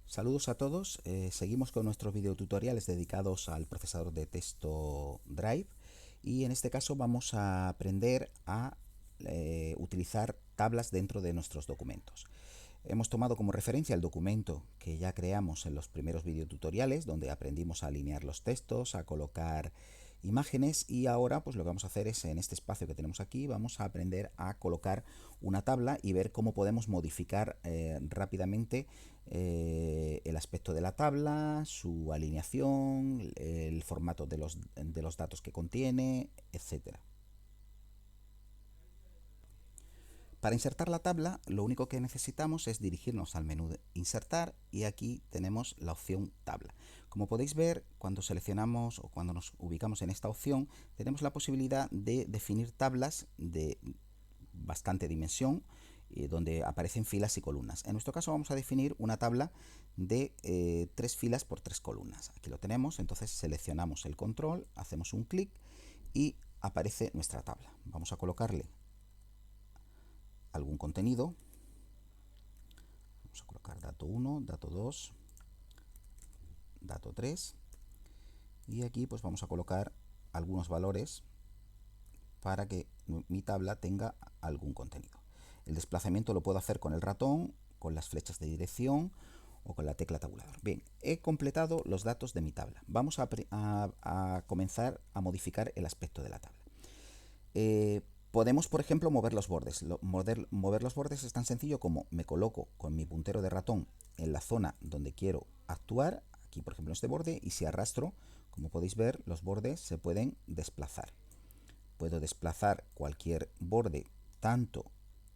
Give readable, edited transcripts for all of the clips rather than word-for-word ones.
Saludos a todos, seguimos con nuestros videotutoriales dedicados al procesador de texto Drive y en este caso vamos a aprender a utilizar tablas dentro de nuestros documentos. Hemos tomado como referencia el documento que ya creamos en los primeros videotutoriales donde aprendimos a alinear los textos, a colocar imágenes y ahora pues lo que vamos a hacer es en este espacio que tenemos aquí vamos a aprender a colocar una tabla y ver cómo podemos modificar rápidamente el aspecto de la tabla, su alineación, el formato de los datos que contiene, etcétera. Para insertar la tabla, lo único que necesitamos es dirigirnos al menú de Insertar y aquí tenemos la opción Tabla. Como podéis ver, cuando seleccionamos o cuando nos ubicamos en esta opción, tenemos la posibilidad de definir tablas de bastante dimensión, donde aparecen filas y columnas. En nuestro caso vamos a definir una tabla de 3 filas por 3 columnas. Aquí lo tenemos, entonces seleccionamos el control, hacemos un clic y aparece nuestra tabla. Vamos a colocarle algún contenido. Vamos a colocar dato 1, dato 2, dato 3 y aquí pues vamos a colocar algunos valores para que mi tabla tenga algún contenido. El desplazamiento lo puedo hacer con el ratón, con las flechas de dirección o con la tecla tabulador. Bien, he completado los datos de mi tabla. Vamos a comenzar a modificar el aspecto de la tabla. Podemos, por ejemplo, mover los bordes. Mover los bordes es tan sencillo como me coloco con mi puntero de ratón en la zona donde quiero actuar, aquí por ejemplo en este borde, y si arrastro, como podéis ver, los bordes se pueden desplazar. Puedo desplazar cualquier borde tanto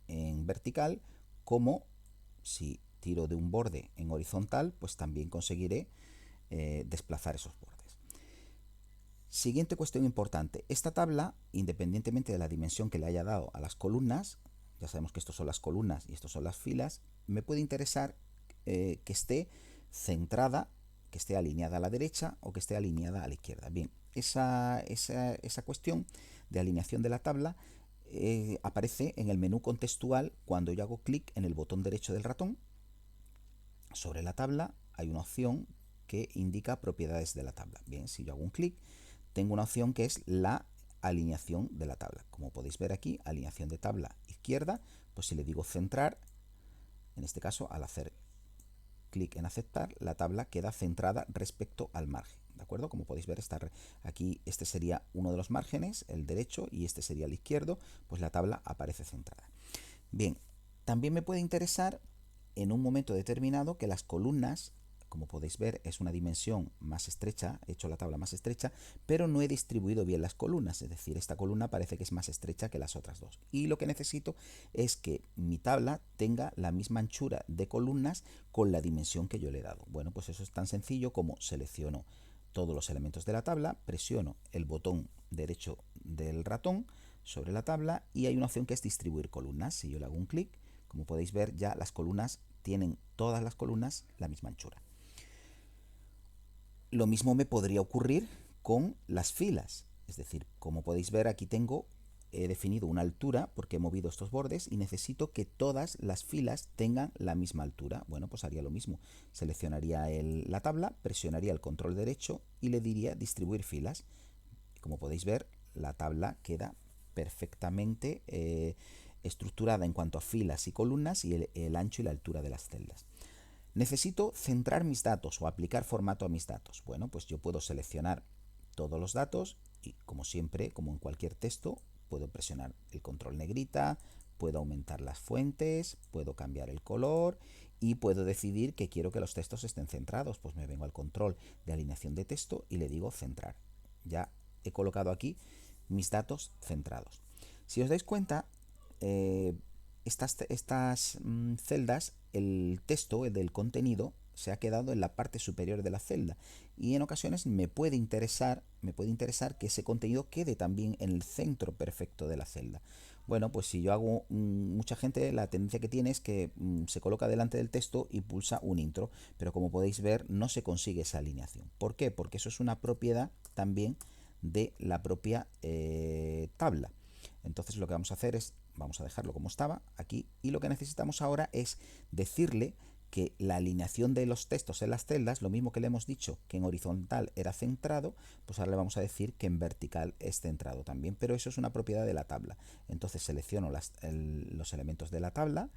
en vertical como si tiro de un borde en horizontal, pues también conseguiré desplazar esos bordes. Siguiente cuestión importante. Esta tabla, independientemente de la dimensión que le haya dado a las columnas, ya sabemos que estos son las columnas y estos son las filas, me puede interesar que esté centrada, que esté alineada a la derecha o que esté alineada a la izquierda. Bien, esa cuestión de alineación de la tabla aparece en el menú contextual cuando yo hago clic en el botón derecho del ratón. Sobre la tabla hay una opción que indica propiedades de la tabla. Bien, si yo hago un clic, tengo una opción que es la alineación de la tabla. Como podéis ver aquí, alineación de tabla izquierda, pues si le digo centrar, en este caso al hacer clic en aceptar, la tabla queda centrada respecto al margen. ¿De acuerdo? Como podéis ver, aquí este sería uno de los márgenes, el derecho, y este sería el izquierdo, pues la tabla aparece centrada. Bien, también me puede interesar en un momento determinado que las columnas, como podéis ver, es una dimensión más estrecha, he hecho la tabla más estrecha, pero no he distribuido bien las columnas, es decir, esta columna parece que es más estrecha que las otras dos. Y lo que necesito es que mi tabla tenga la misma anchura de columnas con la dimensión que yo le he dado. Bueno, pues eso es tan sencillo como selecciono todos los elementos de la tabla, presiono el botón derecho del ratón sobre la tabla y hay una opción que es distribuir columnas. Si yo le hago un clic, como podéis ver, ya las columnas tienen todas las columnas la misma anchura. Lo mismo me podría ocurrir con las filas, es decir, como podéis ver aquí he definido una altura porque he movido estos bordes y necesito que todas las filas tengan la misma altura. Bueno, pues haría lo mismo. Seleccionaría la tabla, presionaría el control derecho y le diría distribuir filas. Como podéis ver, la tabla queda perfectamente estructurada en cuanto a filas y columnas y el ancho y la altura de las celdas. Necesito centrar mis datos o aplicar formato a mis datos. Bueno, pues yo puedo seleccionar todos los datos y como siempre, como en cualquier texto, puedo presionar el control negrita, puedo aumentar las fuentes, puedo cambiar el color y puedo decidir que quiero que los textos estén centrados. Pues me vengo al control de alineación de texto y le digo centrar. Ya he colocado aquí mis datos centrados. Si os dais cuenta, eh, estas celdas, el texto, el del contenido, se ha quedado en la parte superior de la celda y en ocasiones me puede interesar que ese contenido quede también en el centro perfecto de la celda. Bueno, pues si yo hago, mucha gente la tendencia que tiene es que se coloca delante del texto y pulsa un intro, pero como podéis ver no se consigue esa alineación. ¿Por qué? Porque eso es una propiedad también de la propia tabla. Entonces lo que vamos a hacer es, vamos a dejarlo como estaba aquí y lo que necesitamos ahora es decirle que la alineación de los textos en las celdas, lo mismo que le hemos dicho que en horizontal era centrado, pues ahora le vamos a decir que en vertical es centrado también, pero eso es una propiedad de la tabla. Entonces selecciono los elementos de la tabla,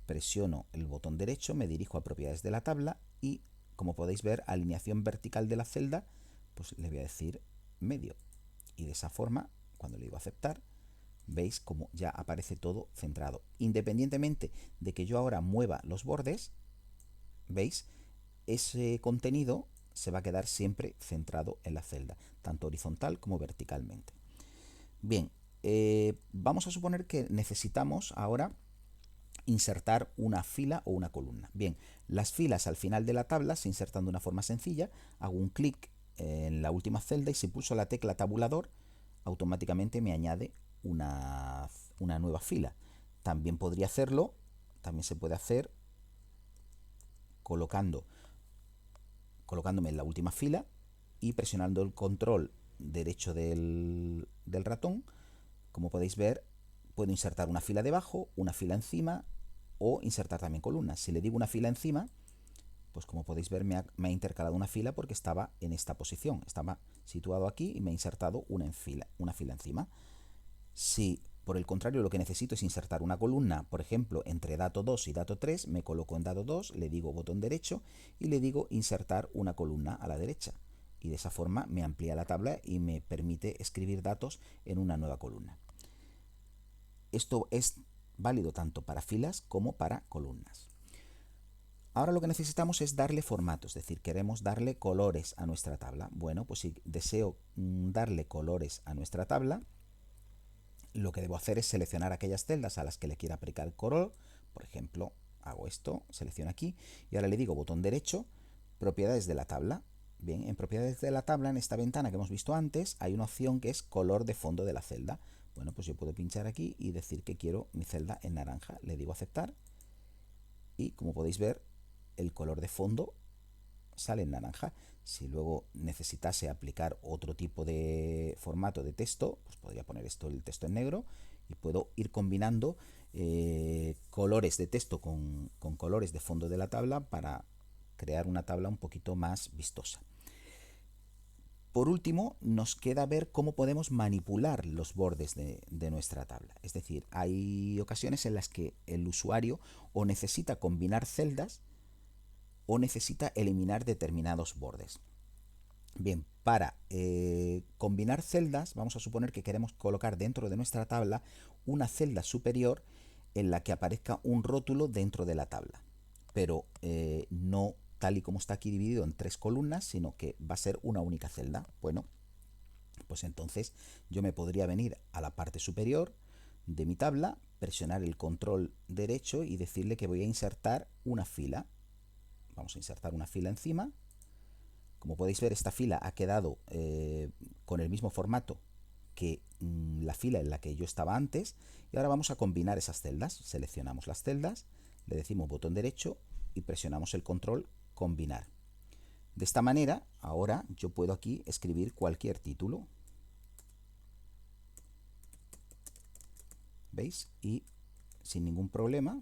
presiono el botón derecho, me dirijo a propiedades de la tabla y, como podéis ver, alineación vertical de la celda, pues le voy a decir medio. Y de esa forma, cuando le digo aceptar, veis como ya aparece todo centrado. Independientemente de que yo ahora mueva los bordes, veis, ese contenido se va a quedar siempre centrado en la celda, tanto horizontal como verticalmente. Bien, vamos a suponer que necesitamos ahora insertar una fila o una columna. Bien, las filas al final de la tabla se insertan de una forma sencilla. Hago un clic en la última celda y si pulso la tecla tabulador, automáticamente me añade una nueva fila. También podría hacerlo, también se puede hacer colocándome en la última fila y presionando el control derecho del ratón. Como podéis ver, puedo insertar una fila debajo, una fila encima o insertar también columnas. Si le digo una fila encima, pues como podéis ver me ha intercalado una fila porque estaba en esta posición. Estaba situado aquí y me ha insertado una fila encima. Si por el contrario lo que necesito es insertar una columna, por ejemplo, entre dato 2 y dato 3, me coloco en dato 2, le digo botón derecho y le digo insertar una columna a la derecha. Y de esa forma me amplía la tabla y me permite escribir datos en una nueva columna. Esto es válido tanto para filas como para columnas. Ahora lo que necesitamos es darle formato, es decir, queremos darle colores a nuestra tabla. Bueno, pues si deseo darle colores a nuestra tabla, lo que debo hacer es seleccionar aquellas celdas a las que le quiera aplicar color. Por ejemplo, hago esto, selecciono aquí y ahora le digo botón derecho, propiedades de la tabla. Bien, en propiedades de la tabla, en esta ventana que hemos visto antes, hay una opción que es color de fondo de la celda. Bueno, pues yo puedo pinchar aquí y decir que quiero mi celda en naranja. Le digo aceptar y como podéis ver, el color de fondo sale en naranja. Si luego necesitase aplicar otro tipo de formato de texto, pues podría poner el texto en negro y puedo ir combinando colores de texto con colores de fondo de la tabla para crear una tabla un poquito más vistosa. Por último, nos queda ver cómo podemos manipular los bordes de nuestra tabla. Es decir, hay ocasiones en las que el usuario o necesita combinar celdas o necesita eliminar determinados bordes. Bien, para combinar celdas, vamos a suponer que queremos colocar dentro de nuestra tabla una celda superior en la que aparezca un rótulo dentro de la tabla, pero no tal y como está aquí dividido en 3 columnas, sino que va a ser una única celda. Bueno, pues entonces yo me podría venir a la parte superior de mi tabla, presionar el control derecho y decirle que voy a insertar una fila. Vamos a insertar una fila encima. Como podéis ver, esta fila ha quedado con el mismo formato que la fila en la que yo estaba antes. Y ahora vamos a combinar esas celdas. Seleccionamos las celdas, le decimos botón derecho y presionamos el control combinar. De esta manera, ahora yo puedo aquí escribir cualquier título. ¿Veis? Y sin ningún problema,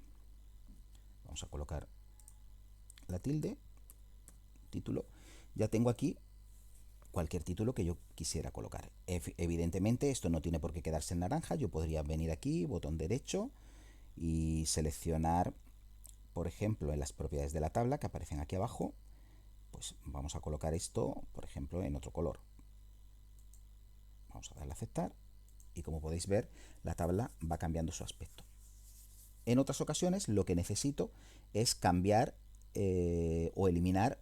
vamos a colocar la tilde, título. Ya tengo aquí cualquier título que yo quisiera colocar. Evidentemente esto no tiene por qué quedarse en naranja. Yo podría venir aquí, botón derecho y seleccionar, por ejemplo, en las propiedades de la tabla que aparecen aquí abajo, pues vamos a colocar esto, por ejemplo, en otro color. Vamos a darle a aceptar y como podéis ver, la tabla va cambiando su aspecto. En otras ocasiones lo que necesito es cambiar o eliminar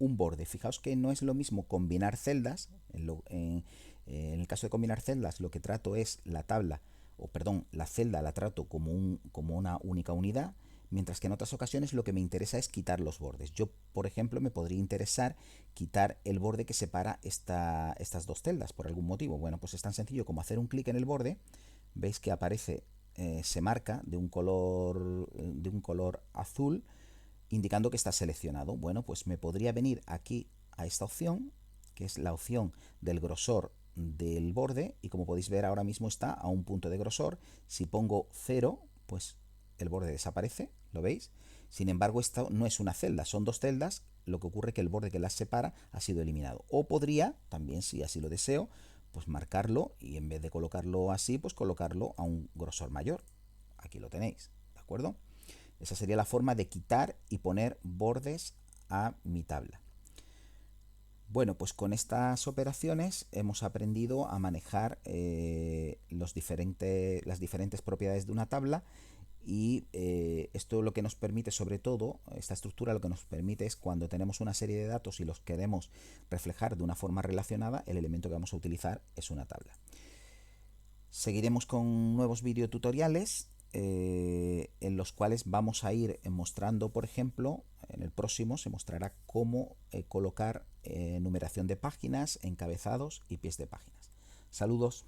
un borde. Fijaos que no es lo mismo combinar celdas. En el caso de combinar celdas, lo que trato es la tabla, o perdón, la celda la trato como una única unidad, mientras que en otras ocasiones lo que me interesa es quitar los bordes. Yo, por ejemplo, me podría interesar quitar el borde que separa estas dos celdas por algún motivo. Bueno, pues es tan sencillo como hacer un clic en el borde. Veis que aparece, se marca de un color azul, indicando que está seleccionado. Bueno, pues me podría venir aquí a esta opción, que es la opción del grosor del borde, y como podéis ver ahora mismo está a un punto de grosor. Si pongo 0, pues el borde desaparece, ¿lo veis? Sin embargo, esto no es una celda, son dos celdas, lo que ocurre es que el borde que las separa ha sido eliminado. O podría, también si así lo deseo, pues marcarlo y en vez de colocarlo así, pues colocarlo a un grosor mayor. Aquí lo tenéis, ¿de acuerdo? Esa sería la forma de quitar y poner bordes a mi tabla. Bueno, pues con estas operaciones hemos aprendido a manejar las diferentes propiedades de una tabla y esto lo que nos permite, sobre todo, esta estructura lo que nos permite es cuando tenemos una serie de datos y los queremos reflejar de una forma relacionada, el elemento que vamos a utilizar es una tabla. Seguiremos con nuevos videotutoriales en los cuales vamos a ir mostrando, por ejemplo, en el próximo se mostrará cómo colocar numeración de páginas, encabezados y pies de páginas. Saludos.